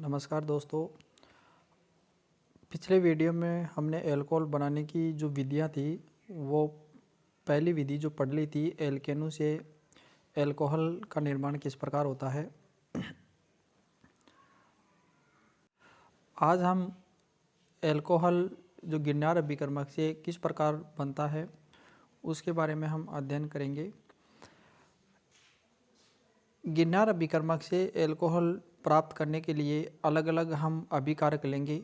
नमस्कार दोस्तों। पिछले वीडियो में हमने अल्कोहल बनाने की जो विधियाँ थी वो पहली विधि जो पढ़ ली थी, एल्केनू से अल्कोहल का निर्माण किस प्रकार होता है। आज हम अल्कोहल जो गिरनार अभिकर्मक से किस प्रकार बनता है उसके बारे में हम अध्ययन करेंगे। गिरनार अभिकर्मक से अल्कोहल प्राप्त करने के लिए अलग अलग हम अभिकारक लेंगे,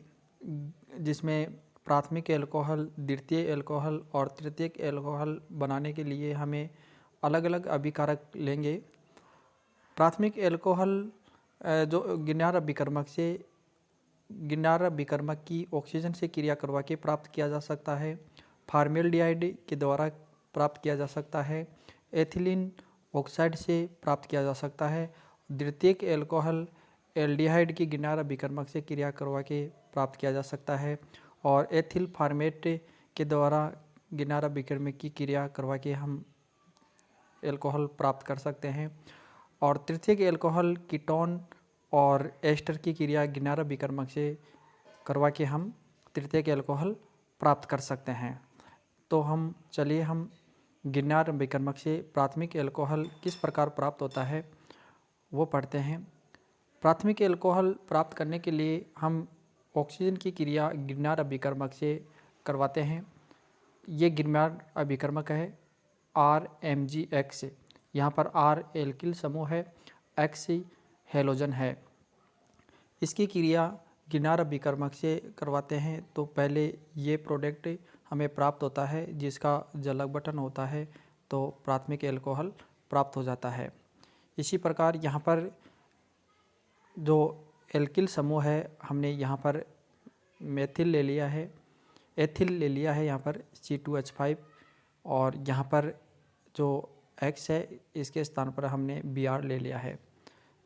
जिसमें प्राथमिक अल्कोहल, द्वितीय अल्कोहल और तृतीयक अल्कोहल बनाने के लिए हमें अलग अलग अभिकारक लेंगे। प्राथमिक अल्कोहल जो गिरनार अभिकर्मक की ऑक्सीजन से क्रिया करवा के प्राप्त किया जा सकता है, फॉर्मेल्डिहाइड के द्वारा प्राप्त किया जा सकता है, एथिलीन ऑक्साइड से प्राप्त किया जा सकता है। द्वितीयक अल्कोहल एल्डिहाइड की गिरनार अभिकर्मक से क्रिया करवा के प्राप्त किया जा सकता है और एथिल फॉर्मेट के द्वारा गिरनार अभिकर्मक की क्रिया करवा के हम अल्कोहल प्राप्त कर सकते हैं। और तृतीयक अल्कोहल कीटोन और एस्टर की क्रिया गिरनार अभिकर्मक से करवा के हम तृतीयक अल्कोहल प्राप्त कर सकते हैं। तो चलिए हम गिरनार अभिकर्मक से प्राथमिक अल्कोहल किस प्रकार प्राप्त होता है वो पढ़ते हैं। प्राथमिक अल्कोहल प्राप्त करने के लिए हम ऑक्सीजन की क्रिया गिरनार अभिकर्मक से करवाते हैं। ये गिरनार अभिकर्मक है RMgX। यहाँ पर R एल्किल समूह है, X हैलोजन है। इसकी क्रिया गिरनार अभिकर्मक से करवाते हैं तो पहले ये प्रोडक्ट हमें प्राप्त होता है जिसका जल अपघटन होता है, तो प्राथमिक अल्कोहल प्राप्त हो जाता है। इसी प्रकार यहाँ पर जो एल्किल समूह है, हमने यहाँ पर मेथिल ले लिया है, एथिल ले लिया है यहाँ पर C2H5, और यहाँ पर जो X है इसके स्थान पर हमने Br ले लिया है।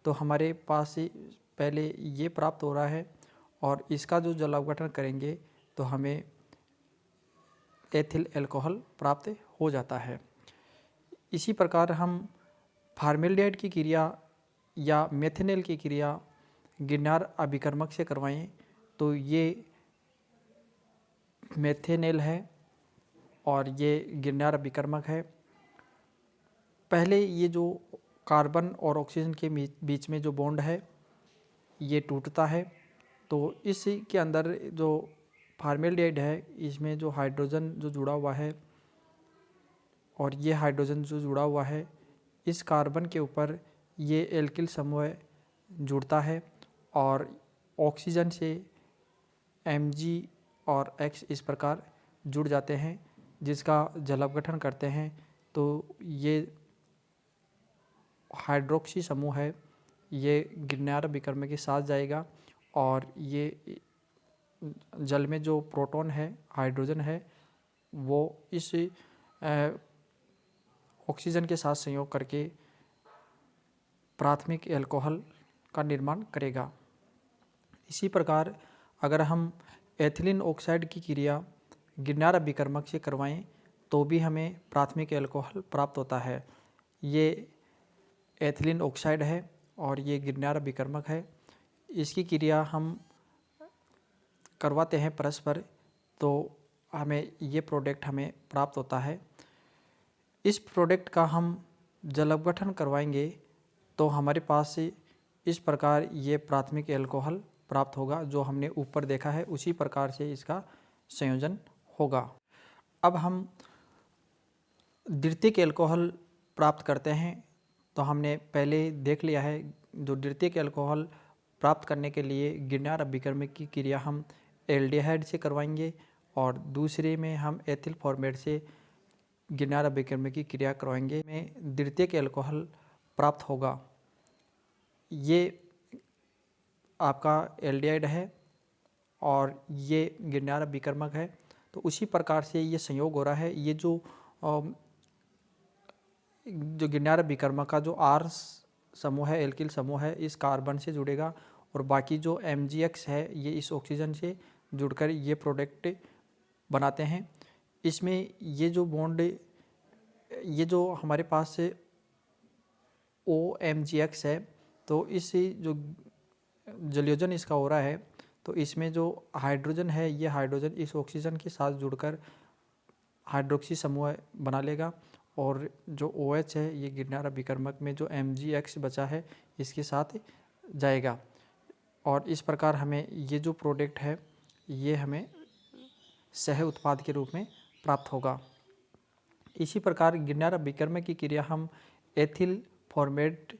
तो हमारे पास पहले ये प्राप्त हो रहा है और इसका जो जल अपघटन करेंगे तो हमें एथिल अल्कोहल प्राप्त हो जाता है। इसी प्रकार हम फॉर्मेल्डिहाइड की क्रिया या मेथेनॉल की क्रिया गिरनार अभिकर्मक से करवाएं तो ये मेथेनॉल है और ये गिरनार अभिकर्मक है। पहले ये जो कार्बन और ऑक्सीजन के बीच में जो बॉन्ड है ये टूटता है, तो इसके अंदर जो फॉर्मेल्डिहाइड है इसमें जो हाइड्रोजन जो जुड़ा हुआ है और ये हाइड्रोजन जो जुड़ा हुआ है इस कार्बन के ऊपर ये एल्किल समूह जुड़ता है और ऑक्सीजन से Mg और X इस प्रकार जुड़ जाते हैं जिसका जल अपघटन करते हैं। तो ये हाइड्रोक्सी समूह है, ये गिरनार अभिकर्मक के साथ जाएगा और ये जल में जो प्रोटॉन है, हाइड्रोजन है, वो इस ऑक्सीजन के साथ संयोग करके प्राथमिक अल्कोहल का निर्माण करेगा। इसी प्रकार अगर हम एथिलीन ऑक्साइड की क्रिया गिरनार अभिकर्मक से करवाएं तो भी हमें प्राथमिक अल्कोहल प्राप्त होता है। ये एथिलीन ऑक्साइड है और ये गिरनार अभिकर्मक है। इसकी क्रिया हम करवाते हैं परस्पर तो हमें ये प्रोडक्ट हमें प्राप्त होता है। इस प्रोडक्ट का हम जल अपघटन करवाएंगे तो हमारे पास इस प्रकार ये प्राथमिक अल्कोहल प्राप्त होगा। जो हमने ऊपर देखा है उसी प्रकार से इसका संयोजन होगा। अब हम द्वितीयक अल्कोहल प्राप्त करते हैं तो हमने पहले देख लिया है। जो द्वितीयक अल्कोहल प्राप्त करने के लिए गिरनार अभिकर्मक की क्रिया हम एल्डिहाइड से करवाएंगे और दूसरे में हम एथिल फॉर्मेट से गिरनार अभिकर्मक की क्रिया करवाएंगे में द्वितीयक अल्कोहल प्राप्त होगा। ये आपका एल्डिहाइड है और ये गिरनार अभिकर्मक है। तो उसी प्रकार से ये संयोग हो रहा है। ये जो गिरनार अभिकर्मक का जो R समूह है, एल्किल समूह है, इस कार्बन से जुड़ेगा और बाकी जो Mgx है ये इस ऑक्सीजन से जुड़कर ये प्रोडक्ट बनाते हैं। इसमें ये जो बॉन्ड, ये जो हमारे पास OMgX है, तो इस जो जलयोजन इसका हो रहा है तो इसमें जो हाइड्रोजन है ये हाइड्रोजन इस ऑक्सीजन के साथ जुड़कर हाइड्रोक्सी समूह बना लेगा और जो OH है ये गिरनार अभिकर्मक में जो MgX बचा है इसके साथ जाएगा और इस प्रकार हमें ये जो प्रोडक्ट है ये हमें सह उत्पाद के रूप में प्राप्त होगा। इसी प्रकार गिरनार अभिकर्मक की क्रिया हम एथिल फॉर्मेट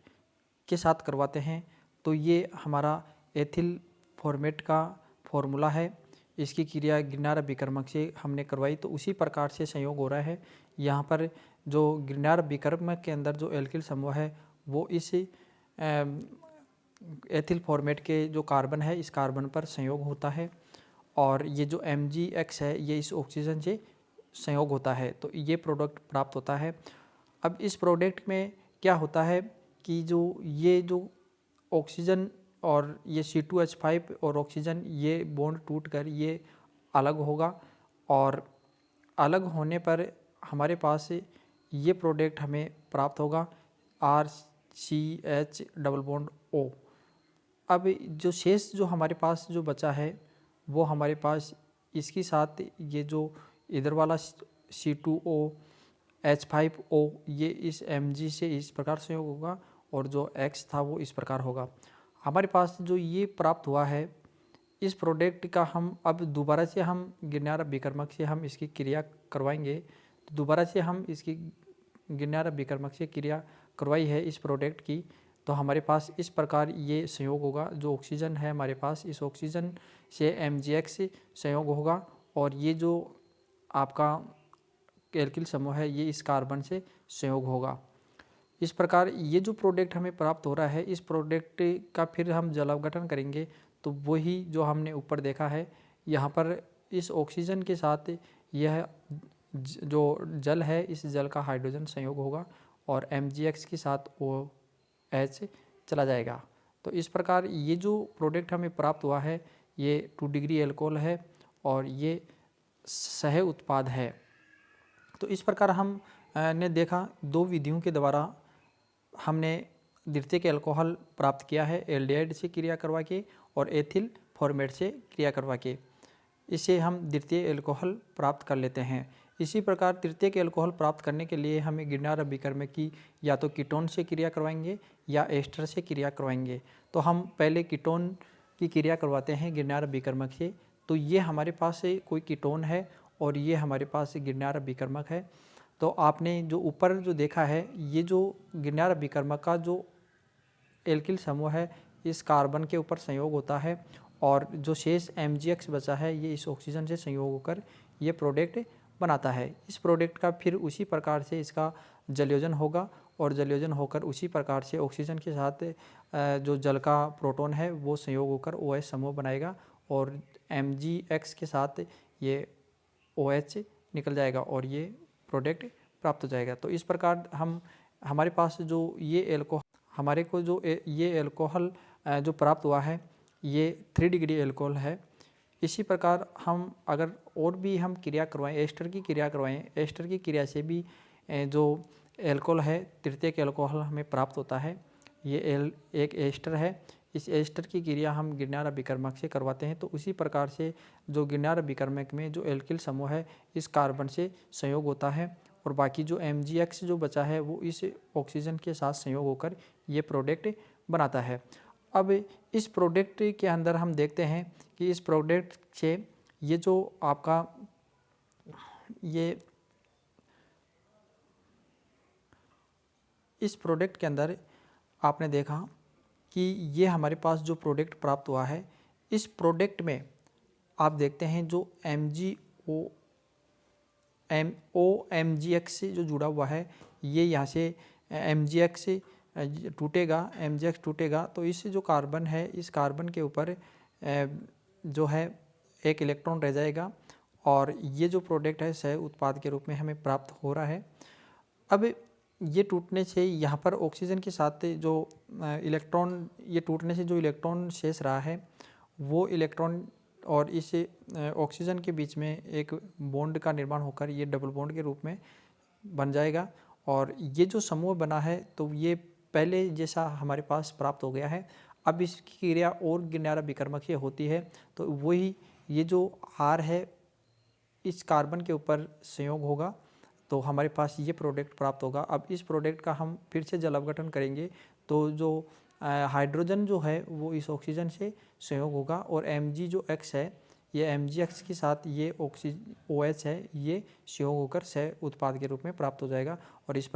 के साथ करवाते हैं तो ये हमारा एथिल फॉर्मेट का फॉर्मूला है। इसकी क्रिया गिरनार अभिकर्मक से हमने करवाई तो उसी प्रकार से संयोग हो रहा है। यहाँ पर जो गिरनार अभिकर्मक के अंदर जो एल्किल समूह है वो इस एथिल फॉर्मेट के जो कार्बन है इस कार्बन पर संयोग होता है और ये जो MgX है ये इस ऑक्सीजन से संयोग होता है तो ये प्रोडक्ट प्राप्त होता है। अब इस प्रोडक्ट में क्या होता है कि ये जो ऑक्सीजन और ये C2H5 और ऑक्सीजन ये बॉन्ड टूटकर ये अलग होगा और अलग होने पर हमारे पास ये प्रोडक्ट हमें प्राप्त होगा RCH डबल बॉन्ड O। अब जो शेष जो हमारे पास जो बचा है वो हमारे पास इसके साथ ये जो इधर वाला C2OH5O ये इस Mg से इस प्रकार से होगा और जो X था वो इस प्रकार होगा। हमारे पास जो ये प्राप्त हुआ है इस प्रोडक्ट का हम अब दोबारा से हम गिरनार अभिकर्मक से हम इसकी क्रिया करवाएंगे तो दोबारा से हम इसकी गिरनार अभिकर्मक से क्रिया करवाई है इस प्रोडक्ट की तो हमारे पास इस प्रकार ये संयोग होगा। जो ऑक्सीजन है हमारे पास इस ऑक्सीजन से MgX संयोग होगा और ये जो आपका एल्किल समूह है ये इस कार्बन से संयोग होगा। इस प्रकार ये जो प्रोडक्ट हमें प्राप्त हो रहा है इस प्रोडक्ट का फिर हम जल अपघटन करेंगे तो वही जो हमने ऊपर देखा है यहाँ पर इस ऑक्सीजन के साथ यह जो जल है इस जल का हाइड्रोजन संयोग होगा और MgX के साथ OH चला जाएगा। तो इस प्रकार ये जो प्रोडक्ट हमें प्राप्त हुआ है ये 2 डिग्री एल्कोहल है और ये सह उत्पाद है। तो इस प्रकार हम ने देखा 2 विधियों के द्वारा हमने द्वितीयक एल्कोहल प्राप्त किया है एल्डिहाइड से क्रिया करवा के और एथिल फॉर्मेट से क्रिया करवा के इसे हम द्वितीय एल्कोहल प्राप्त कर लेते हैं। इसी प्रकार तृतीयक एल्कोहल प्राप्त करने के लिए हमें गिरनार अभिकर्मक की या तो कीटोन से क्रिया करवाएंगे या एस्टर से क्रिया करवाएंगे। तो हम पहले कीटोन की क्रिया करवाते हैं गिरनार अभिकर्मक से। तो ये हमारे पास कोई कीटोन है और ये हमारे पास गिरनार अभिकर्मक है। तो आपने जो ऊपर जो देखा है ये जो गिरनार अभिकर्मक का जो एल्किल समूह है इस कार्बन के ऊपर संयोग होता है और जो शेष MgX बचा है ये इस ऑक्सीजन से संयोग होकर ये प्रोडक्ट बनाता है। इस प्रोडक्ट का फिर उसी प्रकार से इसका जलयोजन होगा और जलयोजन होकर उसी प्रकार से ऑक्सीजन के साथ जो जल का प्रोटॉन है वो संयोग होकर OH समूह बनाएगा और MgX के साथ ये OH निकल जाएगा और ये प्रोडक्ट प्राप्त हो जाएगा। तो इस प्रकार हमारे पास जो ये एल्कोहल हमारे को जो ये एल्कोहल जो प्राप्त हुआ है ये 3 डिग्री एल्कोहल है। इसी प्रकार हम अगर और भी हम क्रिया करवाएं एस्टर की क्रिया करवाएं एस्टर की क्रिया से भी जो एल्कोहल है तृतीयक एल्कोहल हमें प्राप्त होता है। ये एक एस्टर है। इस एस्टर की क्रिया हम गिरनार अभिकर्मक से करवाते हैं तो उसी प्रकार से जो गिरनार अभिकर्मक में जो एल्किल समूह है इस कार्बन से संयोग होता है और बाकी जो MgX जो बचा है वो इस ऑक्सीजन के साथ संयोग होकर ये प्रोडक्ट बनाता है। अब इस प्रोडक्ट के अंदर हम देखते हैं कि इस प्रोडक्ट से ये जो आपका ये इस प्रोडक्ट के अंदर आपने देखा कि ये हमारे पास जो प्रोडक्ट प्राप्त हुआ है इस प्रोडक्ट में आप देखते हैं जो MgX से जो जुड़ा हुआ है ये यहाँ से MgX टूटेगा तो इस जो कार्बन है इस कार्बन के ऊपर जो है एक इलेक्ट्रॉन रह जाएगा और ये जो प्रोडक्ट है सह उत्पाद के रूप में हमें प्राप्त हो रहा है। अब ये टूटने से यहाँ पर ऑक्सीजन के साथ जो इलेक्ट्रॉन ये टूटने से जो इलेक्ट्रॉन शेष रहा है वो इलेक्ट्रॉन और इस ऑक्सीजन के बीच में एक बॉन्ड का निर्माण होकर ये डबल बॉन्ड के रूप में बन जाएगा और ये जो समूह बना है तो ये पहले जैसा हमारे पास प्राप्त हो गया है। अब इसकी क्रिया और गिनारा विकर्मक से होती है, तो वही ये जो R है इस कार्बन के ऊपर संयोग होगा, तो हमारे पास ये प्रोडक्ट प्राप्त होगा। अब इस प्रोडक्ट का हम फिर से जल अपघटन करेंगे तो जो हाइड्रोजन जो है वो इस ऑक्सीजन से संयोग होगा और Mg जो X है ये Mgx के साथ ये OH है ये संयोग होकर सह उत्पाद के रूप में प्राप्त हो जाएगा। और इस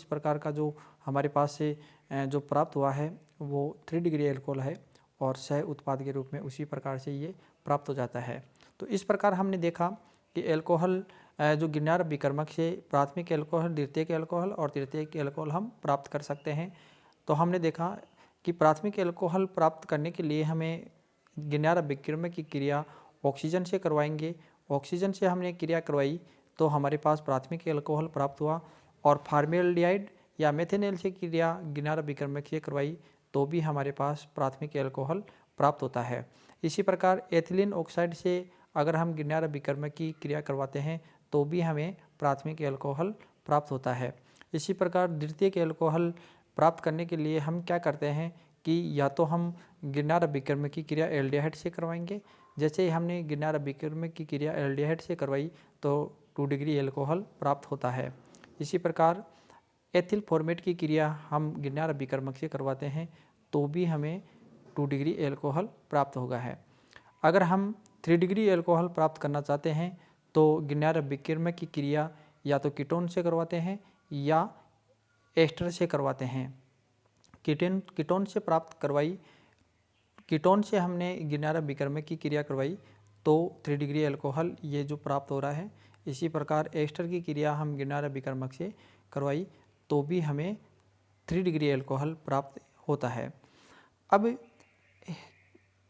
प्रकार का जो हमारे पास से जो प्राप्त हुआ है वो 3 डिग्री एल्कोहल है और सह उत्पाद के रूप में उसी प्रकार से ये प्राप्त हो जाता है। तो इस प्रकार हमने देखा कि एल्कोहल जो गिनार विकर्मक से प्राथमिक एल्कोहल, द्वितीयक एल्कोहल और तृतीयक एल्कोहल हम प्राप्त कर सकते हैं। तो हमने देखा कि प्राथमिक एल्कोहल प्राप्त करने के लिए हमें गिनार विकर्मक की क्रिया ऑक्सीजन से करवाएंगे। ऑक्सीजन से हमने क्रिया करवाई तो हमारे पास प्राथमिक एल्कोहल प्राप्त हुआ और फॉर्मेल्डिहाइड या मेथेनॉल से क्रिया गिनार विकर्मक से करवाई तो भी हमारे पास प्राथमिक एल्कोहल प्राप्त होता है। इसी प्रकार एथिलीन ऑक्साइड से अगर हम गिनार विकर्मक की क्रिया करवाते हैं तो भी हमें प्राथमिक एल्कोहल प्राप्त होता है। इसी प्रकार द्वितीयक एल्कोहल प्राप्त करने के लिए हम क्या करते हैं कि या तो हम गिनार विकर्मक की क्रिया एल्डिहाइड से करवाएंगे। जैसे ही हमने गिनार विकर्मक की क्रिया एल्डिहाइड से करवाई तो 2 डिग्री एल्कोहल प्राप्त होता है। इसी प्रकार एथिल फॉर्मेट की क्रिया हम गिनार विकर्मक से करवाते हैं तो भी हमें 2 डिग्री एल्कोहल प्राप्त होगा है। अगर हम 3 डिग्री एल्कोहल प्राप्त करना चाहते हैं तो गिनार विकर्मक की क्रिया या तो कीटोन से करवाते हैं या एस्टर से करवाते हैं। कीटोन से प्राप्त करवाई, कीटोन से हमने गिनार विकर्मक की क्रिया करवाई तो 3 डिग्री एल्कोहल ये जो प्राप्त हो रहा है। इसी प्रकार एस्टर की क्रिया हम गिनार विकर्मक से करवाई तो भी हमें 3 डिग्री एल्कोहल प्राप्त होता है। अब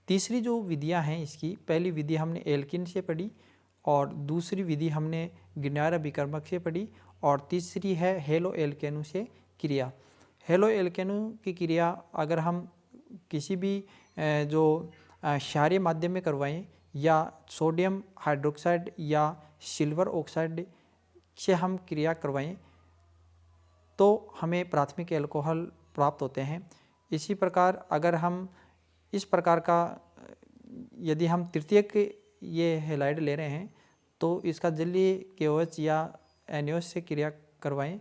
तीसरी जो विधियां हैं इसकी, पहली विधि हमने एल्किन से पढ़ी और दूसरी विधि हमने गिनार विकर्मक से पढ़ी और तीसरी है हेलो एल्केनो से क्रिया। हेलो एल्केनो की क्रिया अगर हम किसी भी जो क्षारीय माध्यम में करवाएं या सोडियम हाइड्रोक्साइड या सिल्वर ऑक्साइड से हम क्रिया करवाएं तो हमें प्राथमिक एल्कोहल प्राप्त होते हैं। इसी प्रकार अगर हम इस प्रकार का यदि हम तृतीयक ये हैलाइड ले रहे हैं तो इसका जलीय KOH या NaOH से क्रिया करवाएं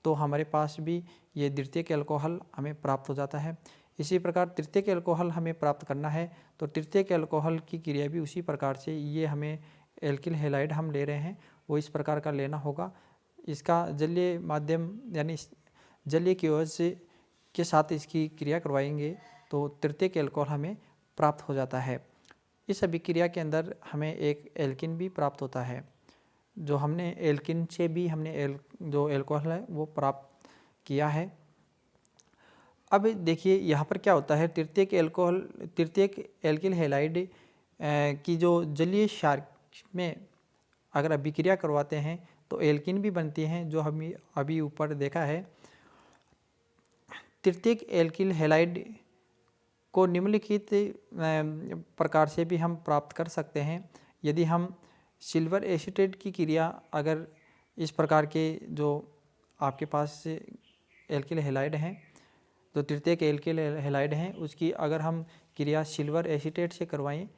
तो हमारे पास भी ये द्वितीयक एल्कोहल हमें प्राप्त हो जाता है। इसी प्रकार तृतीयक एल्कोहल हमें प्राप्त करना है तो तृतीयक एल्कोहल की क्रिया भी उसी प्रकार से, ये हमें एल्किल हैलाइड हम ले रहे हैं वो इस प्रकार का लेना होगा। इसका जलीय माध्यम यानी जलीय KOH के साथ इसकी क्रिया करवाएंगे तो तृतीयक एल्कोहल हमें प्राप्त हो जाता है। इस अभिक्रिया के अंदर हमें एक एल्किन भी प्राप्त होता है। जो हमने एल्किन से भी हमने जो एल्कोहल है वो प्राप्त किया है। अब देखिए यहाँ पर क्या होता है, तृतीयक एल्किल हैलाइड की जो जलीय क्षार में अगर अभिक्रिया करवाते हैं तो एल्किन भी बनती हैं जो हम अभी ऊपर देखा है। तृतीयक एल्किल हैलाइड को निम्नलिखित प्रकार से भी हम प्राप्त कर सकते हैं। यदि हम सिल्वर एसीटेट की क्रिया अगर इस प्रकार के जो आपके पास एल्किल हैलाइड हैं जो तृतीयक एल्किल हैलाइड हैं उसकी अगर हम क्रिया सिल्वर एसीटेट से करवाएं,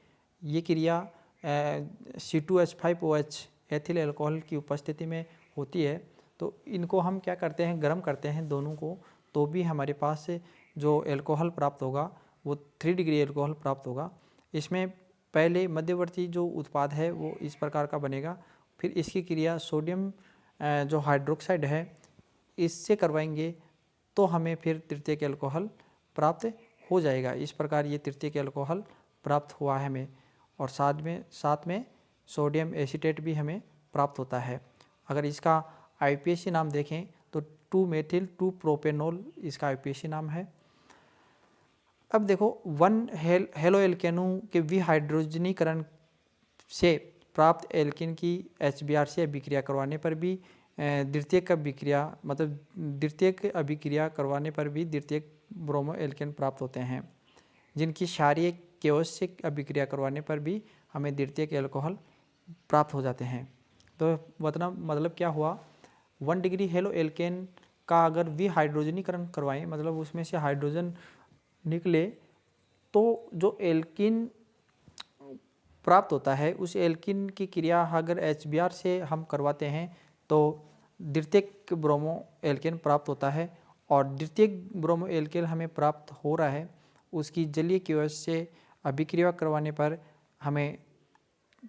ये क्रिया C2H5OH एथिल एल्कोहल की उपस्थिति में होती है तो इनको हम क्या करते हैं, गर्म करते हैं दोनों को तो भी हमारे पास जो एल्कोहल प्राप्त होगा वो 3 डिग्री एल्कोहल प्राप्त होगा। इसमें पहले मध्यवर्ती जो उत्पाद है वो इस प्रकार का बनेगा, फिर इसकी क्रिया सोडियम जो हाइड्रोक्साइड है इससे करवाएंगे तो हमें फिर तृतीयक एल्कोहल प्राप्त हो जाएगा। इस प्रकार ये तृतीयक एल्कोहल प्राप्त हुआ है हमें और साथ में सोडियम एसीटेट भी हमें प्राप्त होता है। अगर इसका IUPAC नाम देखें तो 2-मेथिल 2-प्रोपेनॉल इसका IUPAC नाम है। अब देखो 1 हेलो एल्केनो के विहाइड्रोजनीकरण से प्राप्त एल्किन की HBr से अभिक्रिया करवाने पर भी द्वितीयक अभिक्रिया करवाने पर भी द्वितीयक ब्रोमो एल्केन प्राप्त होते हैं, जिनकी क्षारीय KOH से अभिक्रिया करवाने पर भी हमें द्वितीयक एल्कोहल प्राप्त हो जाते हैं। तो मतलब क्या हुआ, 1 डिग्री हेलो एल्केन का अगर विहाइड्रोजनीकरण करवाएं मतलब उसमें से हाइड्रोजन निकले तो जो एल्किन प्राप्त होता है उस एल्किन की क्रिया अगर HBr से हम करवाते हैं तो द्वितीयक ब्रोमो एल्केन प्राप्त होता है, और द्वितीयक ब्रोमो एल्केन हमें प्राप्त हो रहा है उसकी जलीय केओएच से अभिक्रिया करवाने पर हमें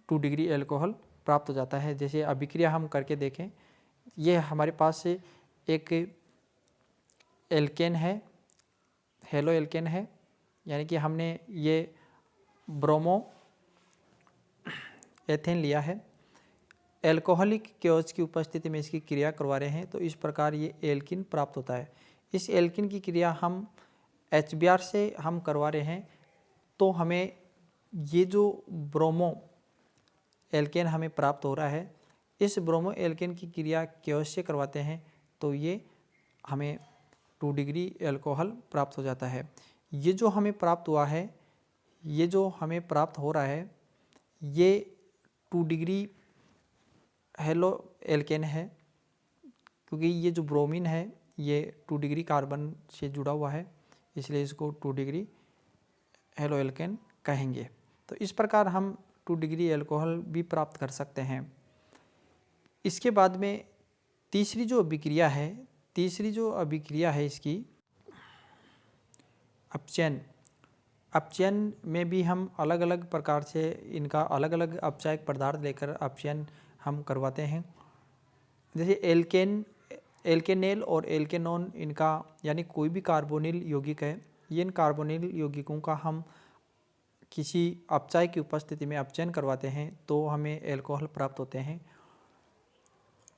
2 डिग्री एल्कोहल प्राप्त हो जाता है। जैसे अभिक्रिया हम करके देखें, ये हमारे पास से एक एल्केन है, हेलो एल्केन है, यानी कि हमने ये ब्रोमो एथेन लिया है, एल्कोहलिक केओएच की उपस्थिति में इसकी क्रिया करवा रहे हैं, तो इस प्रकार ये एल्किन प्राप्त होता है। इस एल्किन की क्रिया हम HBr से हम करवा रहे हैं, तो हमें ये जो ब्रोमो एल्केन हमें प्राप्त हो रहा है, इस ब्रोमो एल्केन की क्रिया केओएच से करवाते हैं तो ये हमें 2 डिग्री एल्कोहल प्राप्त हो जाता है। ये जो हमें प्राप्त हुआ है, ये जो हमें प्राप्त हो रहा है, ये 2 डिग्री हेलो एल्केन है, क्योंकि ये जो ब्रोमीन है ये 2 डिग्री कार्बन से जुड़ा हुआ है, इसलिए इसको 2 डिग्री हेलो एल्केन कहेंगे। तो इस प्रकार हम 2 डिग्री एल्कोहल भी प्राप्त कर सकते हैं। इसके बाद में तीसरी जो अभिक्रिया है इसकी अपचयन। अपचयन में भी हम अलग अलग प्रकार से इनका अलग अलग अपचायक पदार्थ लेकर अपचयन हम करवाते हैं। जैसे एल्केनेल और एल्केनोन, इनका यानी कोई भी कार्बोनिल यौगिक है, ये इन कार्बोनिल यौगिकों का हम किसी अपचायक की उपस्थिति में अपचयन करवाते हैं तो हमें एल्कोहल प्राप्त होते हैं।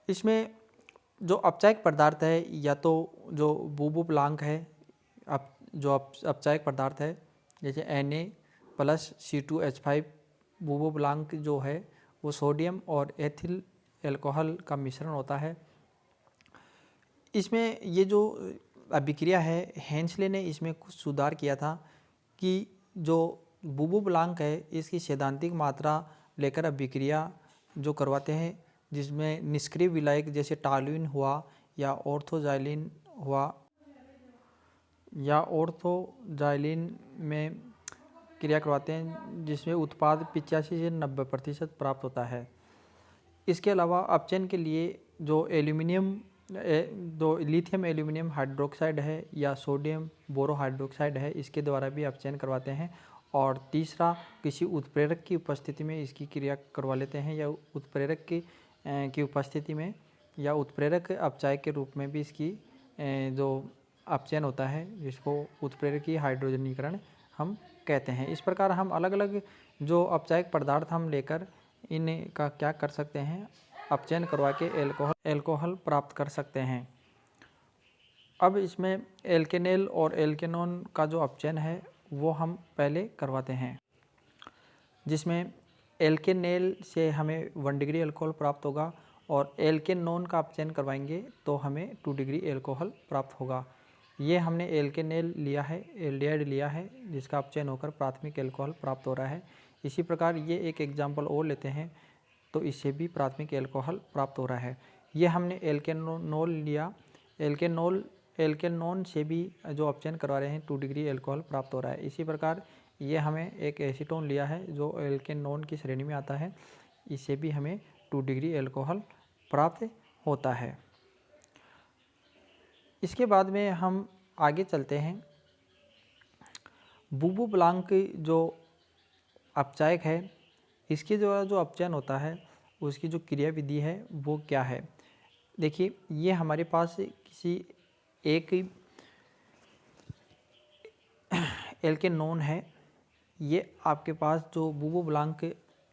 इसमें जो अपचायक पदार्थ है, या तो जो बुबुप्लांक है, जो अपचायक पदार्थ है, जैसे Na+C2H5 बुबुप्लांक जो है वो सोडियम और एथिल एल्कोहल का मिश्रण होता है। इसमें ये जो अभिक्रिया है, हेंसले ने इसमें कुछ सुधार किया था कि जो बुबुप्लांक है इसकी सैद्धांतिक मात्रा लेकर अभिक्रिया जो करवाते हैं, जिसमें निष्क्रिय विलायक जैसे टॉल्यूइन हुआ या ऑर्थोजाइलिन हुआ, या ऑर्थोजाइलिन में क्रिया करवाते हैं, जिसमें उत्पाद 85 से 90% प्राप्त होता है। इसके अलावा अपचयन के लिए जो लिथियम एल्यूमिनियम हाइड्रोक्साइड है या सोडियम बोरोहाइड्रोक्साइड है, इसके द्वारा भी अपचयन करवाते हैं। और तीसरा, किसी उत्प्रेरक की उपस्थिति में इसकी क्रिया करवा लेते हैं, या उत्प्रेरक की उपस्थिति में या उत्प्रेरक अपचायक के रूप में भी इसकी जो अपचयन होता है, जिसको उत्प्रेरकीय हाइड्रोजनीकरण हम कहते हैं। इस प्रकार हम अलग अलग जो अपचायक पदार्थ हम लेकर इनका क्या कर सकते हैं, अपचयन करवा के एल्कोहल प्राप्त कर सकते हैं। अब इसमें एल्केनेल और एल्केनोन का जो अपचयन है वो हम पहले करवाते हैं, जिसमें एल्केनेल से हमें 1 डिग्री एल्कोहल प्राप्त होगा, और एल्केनोन का अपचयन करवाएंगे तो हमें 2 डिग्री एल्कोहल प्राप्त होगा। ये हमने एल्केनेल लिया है, एल्डिहाइड लिया है, जिसका अपचयन होकर प्राथमिक एल्कोहल प्राप्त हो रहा है। इसी प्रकार ये एक एग्जाम्पल और लेते हैं, तो इससे भी प्राथमिक एल्कोहल प्राप्त हो रहा है। ये हमने एल्केनोल लिया, एल्केनोन से भी जो अपचयन करवा रहे हैं 2 डिग्री एल्कोहल प्राप्त हो रहा है। इसी प्रकार ये हमें एक एसीटोन लिया है जो एल्केनोन की श्रेणी में आता है, इससे भी हमें 2 डिग्री एल्कोहल प्राप्त होता है। इसके बाद में हम आगे चलते हैं। बुबुप्लांक जो अपचायक है, इसके द्वारा जो अपचयन होता है उसकी जो क्रिया विधि है वो क्या है। देखिए, ये हमारे पास किसी एक एल्केनोन है, ये आपके पास जो बुबुप्लांक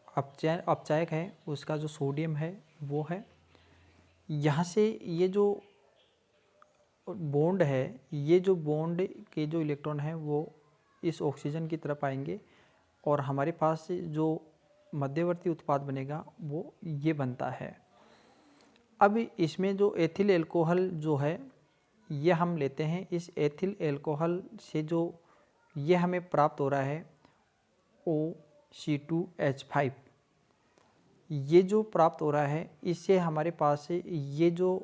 अपचायक है उसका जो सोडियम है वो है। यहाँ से ये जो बॉन्ड है, ये जो बॉन्ड के जो इलेक्ट्रॉन हैं वो इस ऑक्सीजन की तरफ आएंगे, और हमारे पास जो मध्यवर्ती उत्पाद बनेगा वो ये बनता है। अब इसमें जो एथिल एल्कोहल जो है ये हम लेते हैं। इस एथिल एल्कोहल से जो ये हमें प्राप्त हो रहा है OC2H5, ये जो प्राप्त हो रहा है इससे हमारे पास ये जो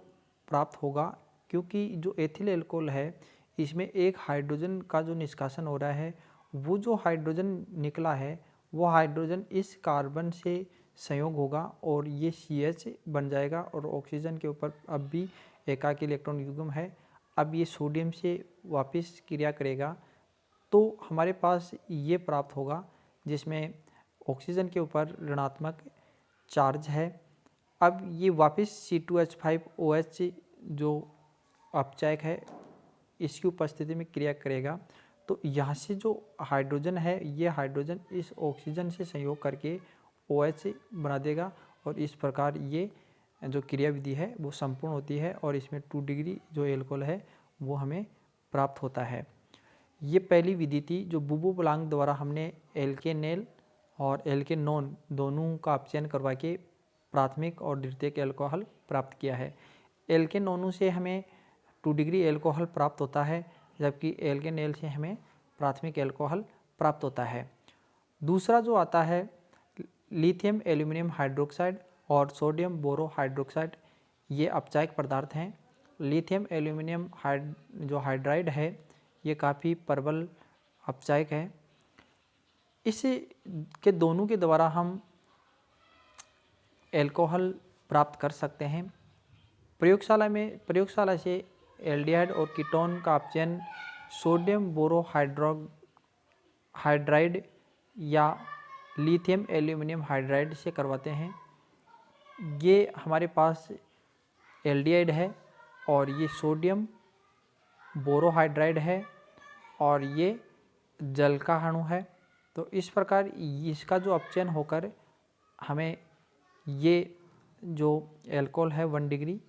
प्राप्त होगा, क्योंकि जो एथिल एल्कोहल है इसमें एक हाइड्रोजन का जो निष्कासन हो रहा है वो जो हाइड्रोजन निकला है वो हाइड्रोजन इस कार्बन से संयोग होगा और ये CH बन जाएगा और ऑक्सीजन के ऊपर अब भी एकाकी इलेक्ट्रॉन युग्म है। अब ये सोडियम से वापस क्रिया करेगा तो हमारे पास ये प्राप्त होगा जिसमें ऑक्सीजन के ऊपर ऋणात्मक चार्ज है। अब ये वापस C2H5OH जो अपचायक है इसकी उपस्थिति में क्रिया करेगा तो यहाँ से जो हाइड्रोजन है ये हाइड्रोजन इस ऑक्सीजन से संयोग करके OH बना देगा और इस प्रकार ये जो क्रियाविधि है वो संपूर्ण होती है और इसमें 2 डिग्री जो एल्कोहल है वो हमें प्राप्त होता है। ये पहली विधि थी जो बुबो प्लांक द्वारा हमने एल्केनेल और एल्केनोन दोनों का अपचयन करवा के प्राथमिक और द्वितीयक एल्कोहल प्राप्त किया है। एल्केनोनों से हमें 2 डिग्री एल्कोहल प्राप्त होता है जबकि एल्केनेल से हमें प्राथमिक एल्कोहल प्राप्त होता है। दूसरा जो आता है लिथियम एल्यूमिनियम हाइड्रोक्साइड और सोडियम बोरो हाइड्रोक्साइड, ये अपचायक पदार्थ हैं। लिथियम एल्यूमिनियम जो हाइड्राइड है ये काफ़ी प्रबल अपचायक है। इस के दोनों के द्वारा हम एल्कोहल प्राप्त कर सकते हैं। प्रयोगशाला से एल्डिहाइड और कीटोन का अपचयन सोडियम बोरो हाइड्राइड या लिथियम एल्यूमिनियम हाइड्राइड से करवाते हैं। ये हमारे पास एल्डिहाइड है और ये सोडियम बोरोहाइड्राइड है और ये जल का अणु है। तो इस प्रकार इसका जो अपचयन होकर हमें ये जो एल्कोहल है 1 डिग्री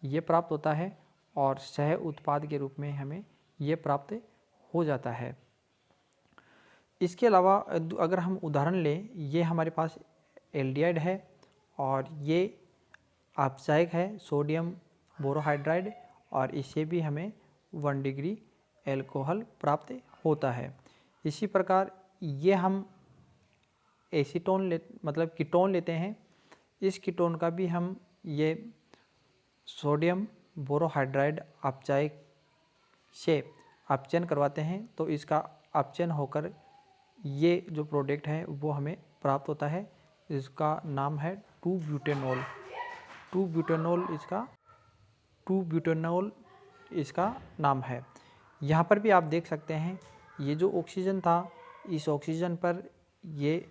ये प्राप्त होता है और सह उत्पाद के रूप में हमें ये प्राप्त हो जाता है। इसके अलावा अगर हम उदाहरण लें, ये हमारे पास एल्डिहाइड है और ये अपचायक है सोडियम बोरोहाइड्राइड और इससे भी हमें 1 डिग्री एल्कोहल प्राप्त होता है। इसी प्रकार ये हम एसीटोन मतलब कीटोन लेते हैं। इस कीटोन का भी हम ये सोडियम बोरोहाइड्राइड अपचायक से अपचयन करवाते हैं तो इसका अपचयन होकर ये जो प्रोडक्ट है वो हमें प्राप्त होता है। इसका नाम है 2-ब्यूटेनॉल। 2-ब्यूटेनॉल इसका नाम है। यहाँ पर भी आप देख सकते हैं ये जो ऑक्सीजन था इस ऑक्सीजन पर ये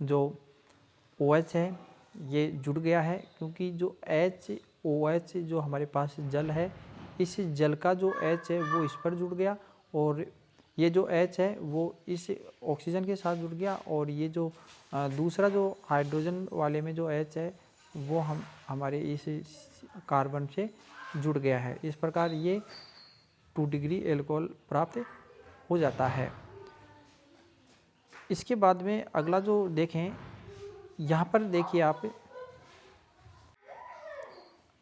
जो OH है ये जुड़ गया है क्योंकि जो OH जो हमारे पास जल है इस जल का जो H है वो इस पर जुड़ गया और ये जो H है वो इस ऑक्सीजन के साथ जुड़ गया और ये जो दूसरा जो हाइड्रोजन वाले में जो H है वो हमारे इस कार्बन से जुड़ गया है। इस प्रकार ये 2 डिग्री एल्कोहल प्राप्त हो जाता है। इसके बाद में अगला जो देखें, यहाँ पर देखिए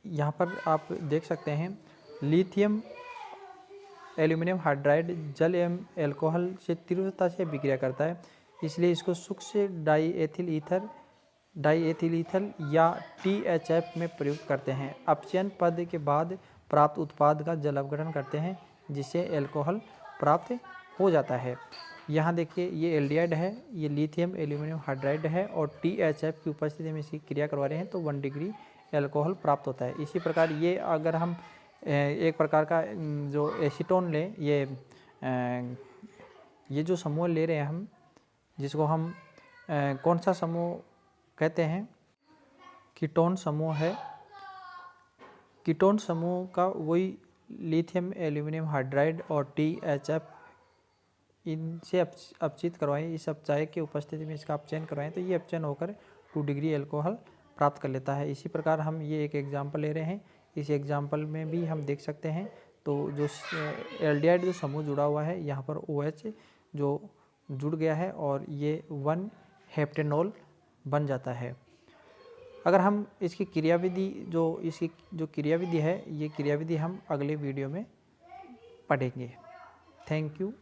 यहाँ पर आप देख सकते हैं लिथियम एल्यूमिनियम हाइड्राइड जल एवं एल्कोहल से तीव्रता से अभिक्रिया करता है, इसलिए इसको सूक्ष्म डाईएथिल ईथर या THF में प्रयुक्त करते हैं। अपचयन पद के बाद प्राप्त उत्पाद का जल अपघटन करते हैं जिससे एल्कोहल प्राप्त हो जाता है। यहाँ देखिए ये एल्डिहाइड है, ये लिथियम एल्यूमिनियम हाइड्राइड है और THF की उपस्थिति में इसकी क्रिया करवा रहे हैं तो 1 डिग्री एल्कोहल प्राप्त होता है। इसी प्रकार ये अगर हम एक प्रकार का जो एसीटोन लें, ये जो समूह ले रहे हैं हम, जिसको हम कौन सा समूह कहते हैं, कीटोन समूह है। कीटोन समूह का वही लिथियम एल्यूमिनियम हाइड्राइड और THF इनसे अपचित करवाएं, इस अपचायक की उपस्थिति में इसका अपचयन करवाएं तो ये अपचयन होकर 2 डिग्री एल्कोहल प्राप्त कर लेता है। इसी प्रकार हम ये एक एग्जाम्पल ले रहे हैं, इस एग्जाम्पल में भी हम देख सकते हैं तो जो एल्डिहाइड जो समूह जुड़ा हुआ है यहाँ पर OH जो जुड़ गया है और ये 1 हेप्टेनॉल बन जाता है। अगर हम इसकी क्रियाविधि इसकी जो क्रियाविधि है ये क्रियाविधि हम अगले वीडियो में पढ़ेंगे। Thank you.